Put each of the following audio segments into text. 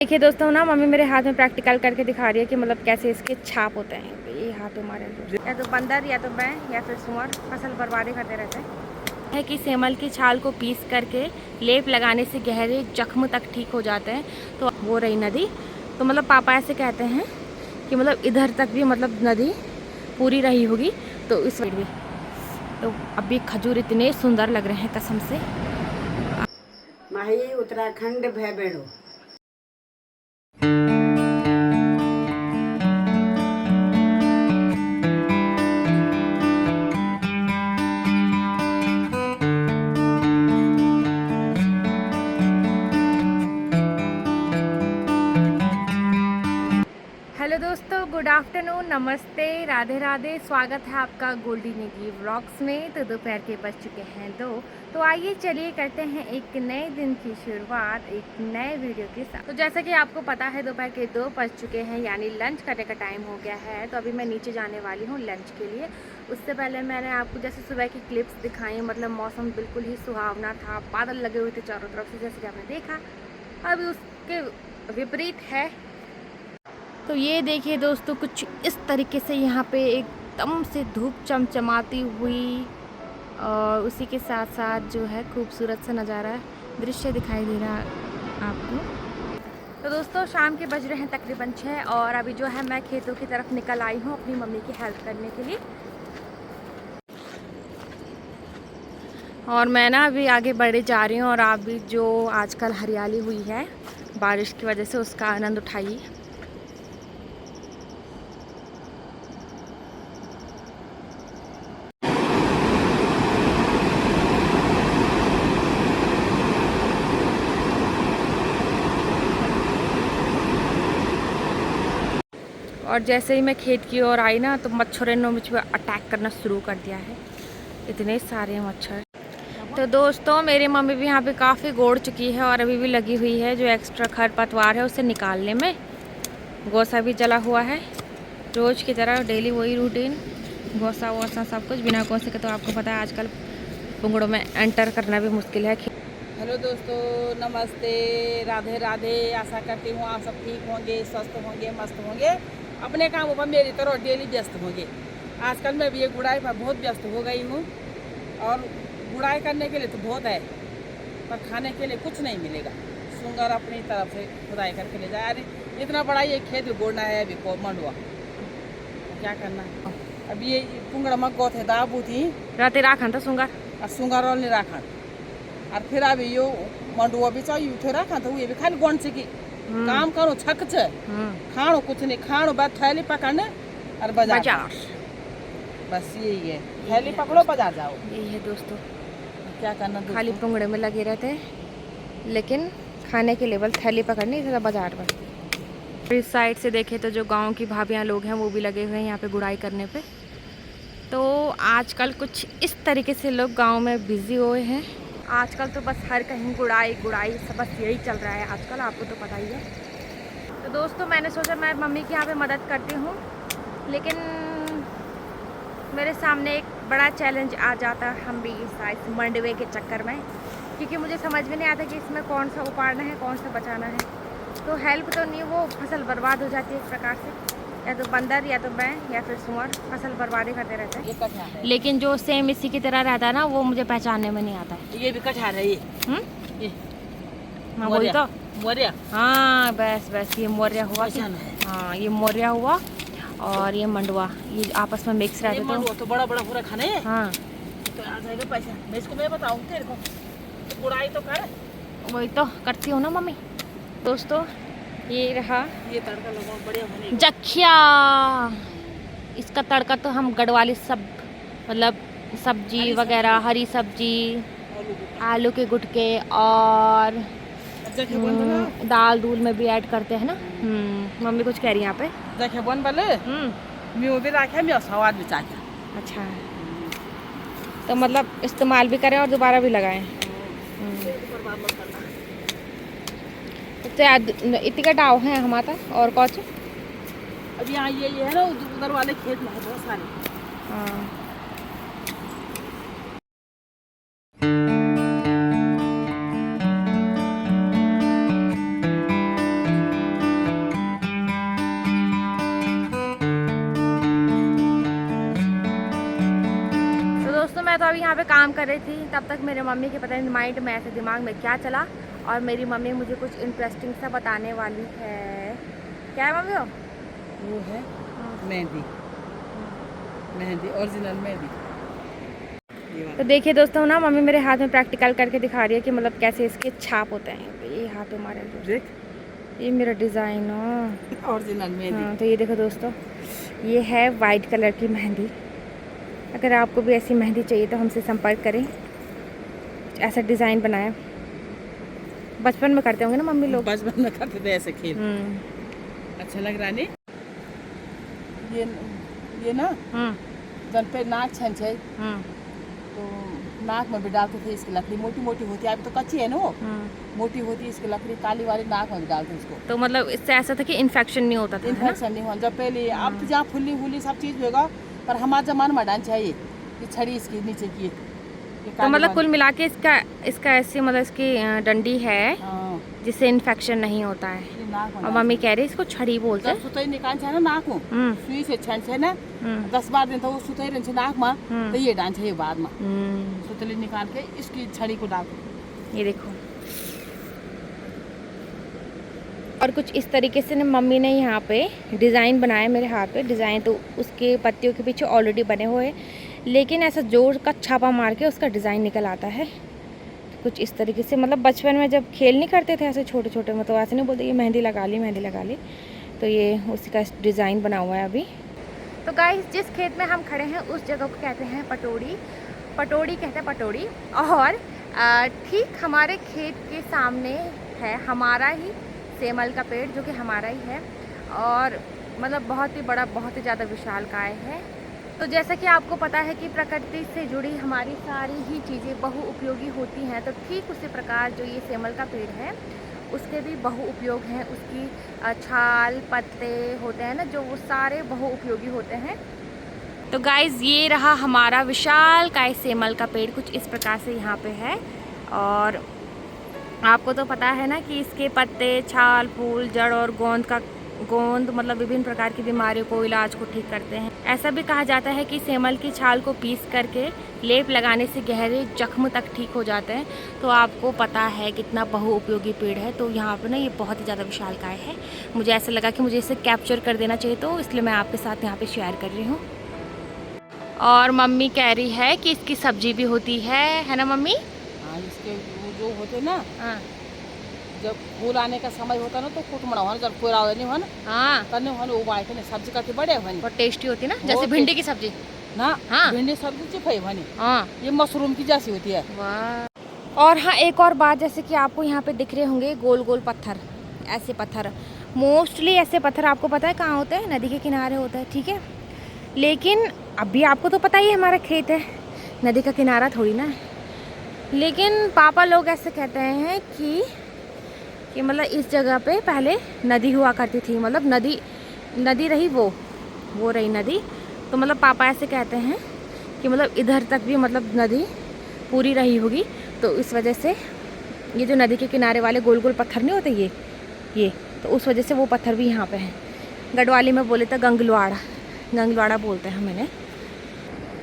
देखिए दोस्तों ना, मम्मी मेरे हाथ में प्रैक्टिकल करके दिखा रही है कि मतलब कैसे इसके छाप होते हैं। ये हाथ हमारे या तो बंदर या तो बैं या फिर सुअर फसल बर्बादी करते रहते हैं। है कि सेमल की छाल को पीस करके लेप लगाने से गहरे जख्म तक ठीक हो जाते हैं। तो वो रही नदी। तो मतलब पापा ऐसे कहते हैं कि मतलब इधर तक भी मतलब नदी पूरी रही होगी। तो इस भी तो अभी खजूर इतने सुंदर लग रहे हैं कसम से। माही उत्तराखंड भैबेड़ो। हेलो दोस्तों, गुड आफ्टरनून, नमस्ते, राधे राधे। स्वागत है आपका गोल्डी नेगी व्लॉग्स में। तो दोपहर के बज चुके हैं 2। तो आइए चलिए करते हैं एक नए दिन की शुरुआत एक नए वीडियो के साथ। तो जैसा कि आपको पता है दोपहर के 2 बज चुके हैं, यानी लंच करने का टाइम हो गया है। तो अभी मैं नीचे जाने वाली हूँ लंच के लिए। उससे पहले मैंने आपको जैसे सुबह की क्लिप्स दिखाई, मतलब मौसम बिल्कुल ही सुहावना था, बादल लगे हुए थे चारों तरफ से, जैसे कि आपने देखा। अभी उसके विपरीत है। तो ये देखिए दोस्तों, कुछ इस तरीके से यहाँ पे एकदम से धूप चमचमाती हुई और उसी के साथ साथ जो है खूबसूरत सा नज़ारा दृश्य दिखाई दे रहा है आपको। तो दोस्तों शाम के बज रहे हैं तकरीबन 6 और अभी जो है मैं खेतों की तरफ निकल आई हूँ अपनी मम्मी की हेल्प करने के लिए। और मैं ना अभी आगे बढ़े जा रही हूँ और आप भी जो आजकल हरियाली हुई है बारिश की वजह से, उसका आनंद उठाइए। और जैसे ही मैं खेत की ओर आई ना, तो मच्छरों ने मुझ पर अटैक करना शुरू कर दिया है। इतने सारे मच्छर। तो दोस्तों मेरी मम्मी भी यहाँ पे काफ़ी गोड़ चुकी है और अभी भी लगी हुई है जो एक्स्ट्रा खरपतवार है उसे निकालने में। गोसा भी जला हुआ है, रोज़ की तरह डेली वही रूटीन, गोसा वोसा सब कुछ। बिना गोसे के तो आपको पता है आजकल पुंगड़ों में एंटर करना भी मुश्किल है। हेलो दोस्तों, नमस्ते, राधे राधे। आशा करती हूँ आप सब ठीक होंगे, स्वस्थ होंगे, मस्त होंगे, अपने कामों पर मेरी तरह डेली व्यस्त होंगे। आजकल मैं भी ये गुड़ाई पर बहुत व्यस्त हो गई हूँ और गुड़ाई करने के लिए तो बहुत है, पर खाने के लिए कुछ नहीं मिलेगा। सुंगर अपनी तरफ से खुदाई करके ले जाए। अरे इतना बड़ा ये खेत भी गोड़ना है अभी को मंडुआ, क्या करना है। अभी ये पुंगड़ मग्गो थे दाबू थी राते राखन था सुंगार और सुंगर और नहीं राखा। और फिर अभी यो मंडुआ भी चाहिए थे रखा था, ये भी खाली गौन से की काम करो छक छ खाणो कुछ नहीं, खाणो बाद थैली पकड़ने और बाजार। बस यही है, थैली पकड़ो बाजार जाओ। यही है दोस्तों, क्या करना, खाली पुंगड़े में लगे रहते हैं, लेकिन खाने के लिए बस थैली पकड़नी है बाजार पर। इस साइड से देखें तो जो गांव की भाभियां लोग हैं वो भी लगे हुए हैं यहाँ पे गुड़ाई करने पे। तो आजकल कुछ इस तरीके से लोग गांव में बिजी हुए हैं। आजकल तो बस हर कहीं गुड़ाई गुड़ाई सब, बस यही चल रहा है आजकल, आपको तो पता ही है। तो दोस्तों मैंने सोचा मैं मम्मी की यहाँ पे मदद करती हूँ, लेकिन मेरे सामने एक बड़ा चैलेंज आ जाता है हम भी इस मंडवे के चक्कर में, क्योंकि मुझे समझ में नहीं आता कि इसमें कौन सा उपाड़ना है कौन सा बचाना है। तो हेल्प तो नहीं, वो फसल बर्बाद हो जाती है एक प्रकार से, या तो बंदर या तो बैं या फिर सुअर फसल बर्बादी करते रहते हैं। लेकिन जो सेम इसी की तरह रहता है ना, वो मुझे पहचानने में नहीं आता है। ये भी कटहल है ये हाँ वही तो मोरिया। हाँ बस बस, ये मोरिया हुआ। हाँ ये मोरिया हुआ और ये मंडवा, ये आपस में मिक्स रहते तो बड़ा बड़ा पूरा खाने। हाँ तो आ जाएगा पैसा, मैं इसको मैं बताऊँ तेरे को, तो गुड़ाई तो कर। वही तो करती हूँ ना मम्मी। दोस्तों ये रहा ये तड़का लगाओ, बढ़िया बनेगा जखिया। इसका तड़का तो हम गढ़वाली सब, मतलब सब्जी वगैरह, हरी सब्जी, आलू के गुटके और दाल दूल में भी ऐड करते हैं ना। मम्मी कुछ कह रही है यहाँ पे। देखे बन बले म्यू भी रखे, म्यू स्वाद भी चाहिए। अच्छा, तो मतलब इस्तेमाल भी करें और दोबारा भी लगाएं। तो इतनी कटाव है हमारा और कुछ। अब यहाँ ये है ना, उधर वाले खेत में है बहुत सारे। हाँ अभी यहाँ पे काम कर रही थी, तब तक मेरे मम्मी के पता नहीं माइंड में ऐसे दिमाग में क्या चला, और मेरी मम्मी मुझे कुछ इंटरेस्टिंग सा बताने वाली है। क्या है मम्मी वो है मेहंदी, मेहंदी ओरिजिनल मेहंदी। तो देखिए दोस्तों ना, मम्मी मेरे हाथ में प्रैक्टिकल करके दिखा रही है कि मतलब कैसे इसके छाप होते हैं। ये हाथ हमारे देख, ये मेरा डिज़ाइन हो ओरिजिनल मेहंदी। हाँ, तो ये देखो दोस्तों, ये है वाइट कलर की मेहंदी। अगर आपको भी ऐसी मेहंदी चाहिए तो हमसे संपर्क करें। ऐसा डिज़ाइन बनाया, बचपन में करते होंगे ना मम्मी लोग। बचपन में करते थे ऐसे खेल। अच्छा लग रहा है। ये ना जन पे नाक छन छे, तो नाक में भी डालते थे इसकी लकड़ी। मोटी मोटी होती है, अभी तो कच्ची है ना वो, मोटी होती है इसकी लकड़ी, काली वाली, नाक में भी डालते इसको। तो मतलब इससे ऐसा था कि इन्फेक्शन नहीं होता था, इन्फेक्शन नहीं हुआ जब पहले। अब तो जहाँ फुल्ली फुल्ली सब चीज़ होगा, पर हमारे जमाने में डांस चाहिए ये छड़ी इसकी नीचे की। तो मतलब कुल मिला के इसका ऐसी मतलब इसकी डंडी है जिससे इन्फेक्शन नहीं होता है। और मम्मी कह रही है इसको छड़ी बोलते हैं। सुतई निकाल छे ना नाक में, सुई से छन छे ना 10-12 दिन तो वो सुतई रह छे नाक में, तो ये डांस है बाद में सुतली निकाल के इसकी छड़ी को डाल। ये देखो, और कुछ इस तरीके से ना मम्मी ने यहाँ पे डिज़ाइन बनाया मेरे हाथ पे। डिज़ाइन तो उसके पत्तियों के पीछे ऑलरेडी बने हुए हैं, लेकिन ऐसा जोर का छापा मार के उसका डिज़ाइन निकल आता है कुछ इस तरीके से। मतलब बचपन में जब खेल नहीं करते थे ऐसे छोटे छोटे, मतलब ऐसे नहीं बोलते ये मेहंदी लगा ली, मेहंदी लगा ली, तो ये उसी का डिज़ाइन बना हुआ है अभी। तो गाइस, जिस खेत में हम खड़े हैं उस जगह को कहते हैं पटोड़ी। पटोड़ी कहते हैं पटोड़ी। और ठीक हमारे खेत के सामने है हमारा ही सेमल का पेड़, जो कि हमारा ही है, और मतलब बहुत ही बड़ा, बहुत ही ज़्यादा विशालकाय है। तो जैसा कि आपको पता है कि प्रकृति से जुड़ी हमारी सारी ही चीज़ें बहुउपयोगी होती हैं, तो ठीक उसी प्रकार जो ये सेमल का पेड़ है उसके भी बहुउपयोग हैं। उसकी छाल, पत्ते होते हैं ना जो, वो सारे बहुउपयोगी होते हैं। तो गाइज़, ये रहा हमारा विशालकाय सेमल का पेड़, कुछ इस प्रकार से यहाँ पे है। और आपको तो पता है ना कि इसके पत्ते, छाल, फूल, जड़ और गोंद मतलब विभिन्न प्रकार की बीमारियों को, इलाज को ठीक करते हैं। ऐसा भी कहा जाता है कि सेमल की छाल को पीस करके लेप लगाने से गहरे जख्म तक ठीक हो जाते हैं। तो आपको पता है कितना बहुउपयोगी पेड़ है। तो यहाँ पे ना ये बहुत ही ज़्यादा विशालकाय है। मुझे ऐसा लगा कि मुझे इसे कैप्चर कर देना चाहिए, तो इसलिए मैं आपके साथ यहाँ पे शेयर कर रही हूँ। और मम्मी कह रही है कि इसकी सब्जी भी होती है ना मम्मी? हाँ, इसके जो होते ना, जब फूल आने का समय होता ना तो कुटमड़ा हो, जब कोई नहीं हो ना, हाँ करने हो ना, उबाल के सब्जी करके बड़े बने, बहुत टेस्टी होती है ना, जैसे भिंडी की सब्जी ना। हाँ, भिंडी सब्जी चिपई बनी। हाँ, ये मशरूम की जैसी होती है। वाह। और हाँ, एक और बात, जैसे कि आपको यहाँ पे दिख रहे होंगे गोल गोल पत्थर, ऐसे पत्थर, मोस्टली ऐसे पत्थर आपको पता है कहाँ होते हैं? नदी के किनारे होता है, ठीक है। लेकिन अभी आपको तो पता ही है हमारा खेत है, नदी का किनारा थोड़ी ना है। लेकिन पापा लोग ऐसे कहते हैं कि मतलब इस जगह पे पहले नदी हुआ करती थी, मतलब नदी रही, वो रही नदी। तो मतलब पापा ऐसे कहते हैं कि मतलब इधर तक भी मतलब नदी पूरी रही होगी। तो इस वजह से ये जो नदी के किनारे वाले गोल गोल पत्थर नहीं होते ये तो उस वजह से वो पत्थर भी यहाँ पे हैं। गढ़वाली में बोले तो गंगलवाड़ा बोलते हैं मैंने।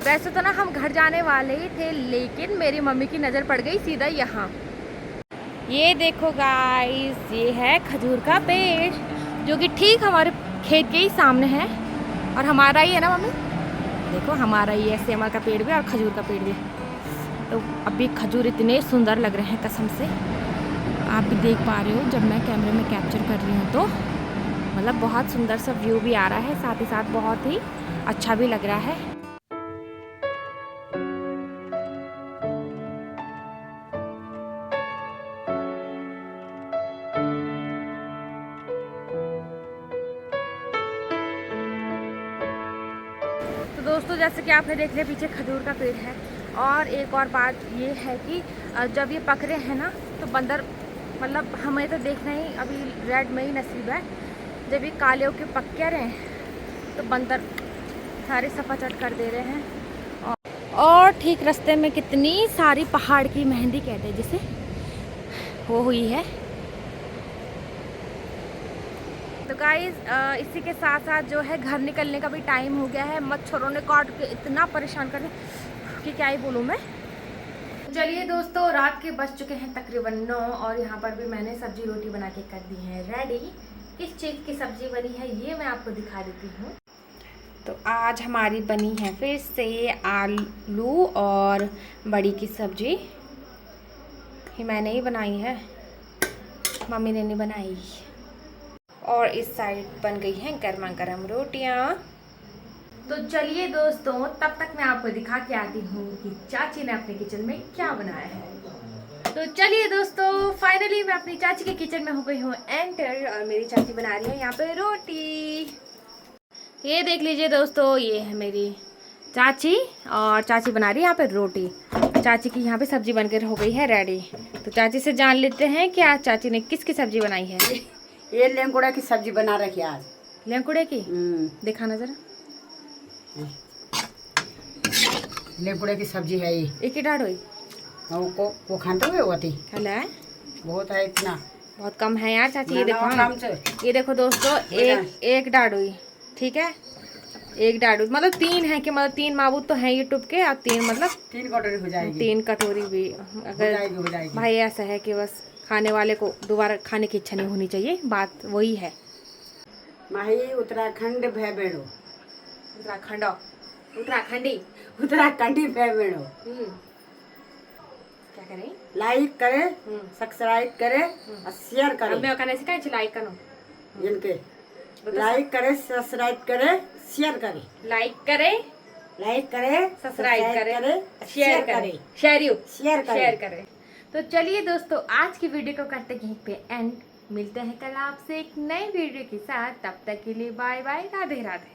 वैसे तो ना हम घर जाने वाले ही थे, लेकिन मेरी मम्मी की नज़र पड़ गई सीधा यहाँ। ये देखो गाइस, ये है खजूर का पेड़, जो कि ठीक हमारे खेत के ही सामने है, और हमारा ही है ना मम्मी? देखो, हमारा ही है सेमल का पेड़ भी और खजूर का पेड़ भी। तो अभी खजूर इतने सुंदर लग रहे हैं, कसम से आप भी देख पा रहे हो, जब मैं कैमरे में कैप्चर कर रही हूँ तो मतलब बहुत सुंदर सा व्यू भी आ रहा है, साथ ही साथ बहुत ही अच्छा भी लग रहा है। दोस्तों, जैसे कि आपने देख लिया, पीछे खजूर का पेड़ है। और एक और बात ये है कि जब ये पक रहे हैं ना, तो बंदर, मतलब हमें तो देखना ही अभी रेड में ही नसीब है, जब ये काले होके पक के रहे हैं तो बंदर सारे सफाचट कर दे रहे हैं। और ठीक रास्ते में कितनी सारी पहाड़ की मेहंदी कहते हैं जिसे, वो हुई है। तो गाइज़, इसी के साथ साथ जो है घर निकलने का भी टाइम हो गया है। मच्छरों ने काट के इतना परेशान कर दिया, कि क्या ही बोलूँ मैं। चलिए दोस्तों, रात के बज चुके हैं तकरीबन 9 और यहाँ पर भी मैंने सब्जी रोटी बना के कर दी है रेडी। किस चीज़ की सब्जी बनी है ये मैं आपको दिखा देती हूँ। तो आज हमारी बनी है फिर से आलू और बड़ी की सब्जी। ये मैंने ही बनाई है, मम्मी ने नहीं बनाई। और इस साइड बन गई हैं गर्मा गर्म रोटियाँ। तो चलिए दोस्तों, तब तक मैं आपको दिखा के आती हूँ कि चाची ने अपने किचन में क्या बनाया है। तो चलिए दोस्तों, फाइनली मैं अपनी चाची के किचन में हो गई हूँ एंटर और मेरी चाची बना रही है यहाँ पे रोटी। ये देख लीजिए दोस्तों, ये है मेरी चाची और चाची बना रही है यहाँ पे रोटी। चाची की यहाँ पे सब्जी बनकर हो गई है रेडी। तो चाची से जान लेते हैं कि आज चाची ने किसकी सब्जी बनाई है। ये लेंकुड़ा की सब्जी बना रखी है आज। लेंकुड़े की दिखाना जरा। लेंकुड़े की सब्जी है ये। एक ही डाढ़ हुई वो खाते हुए होती हला है, बहुत है, इतना बहुत कम है यार चाची। ये देखो काम से ये देखो दोस्तों, एक डाढ़ हुई, ठीक है। एक डाढ़ हुई मतलब 3 है कि मतलब 3 माबूद तो है यूट्यूब के, और 3 मतलब 3 कटोरी हो जाएगी। 3 कटोरी भी अगर हो जाएगी। भाई ऐसा है कि बस खाने वाले को दोबारा खाने की इच्छा नहीं होनी चाहिए, बात वही है। माही उत्तराखंड भय बेड़ो, उत्तराखंडी उत्तराखंडी भय बेड़ो। क्या करें, लाइक करे, सब्सक्राइब करे और शेयर करे। अब मैं कहने से कहीं लाइक करो, इनके लाइक करे, सब्सक्राइब करे, शेयर करे। लाइक करे, सब्सक्राइब करे, शेयर करे, शेयर करे। करे। तो चलिए दोस्तों, आज की वीडियो को करते यहीं पे एंड। मिलते हैं कल आपसे एक नई वीडियो के साथ। तब तक के लिए बाय बाय, राधे राधे।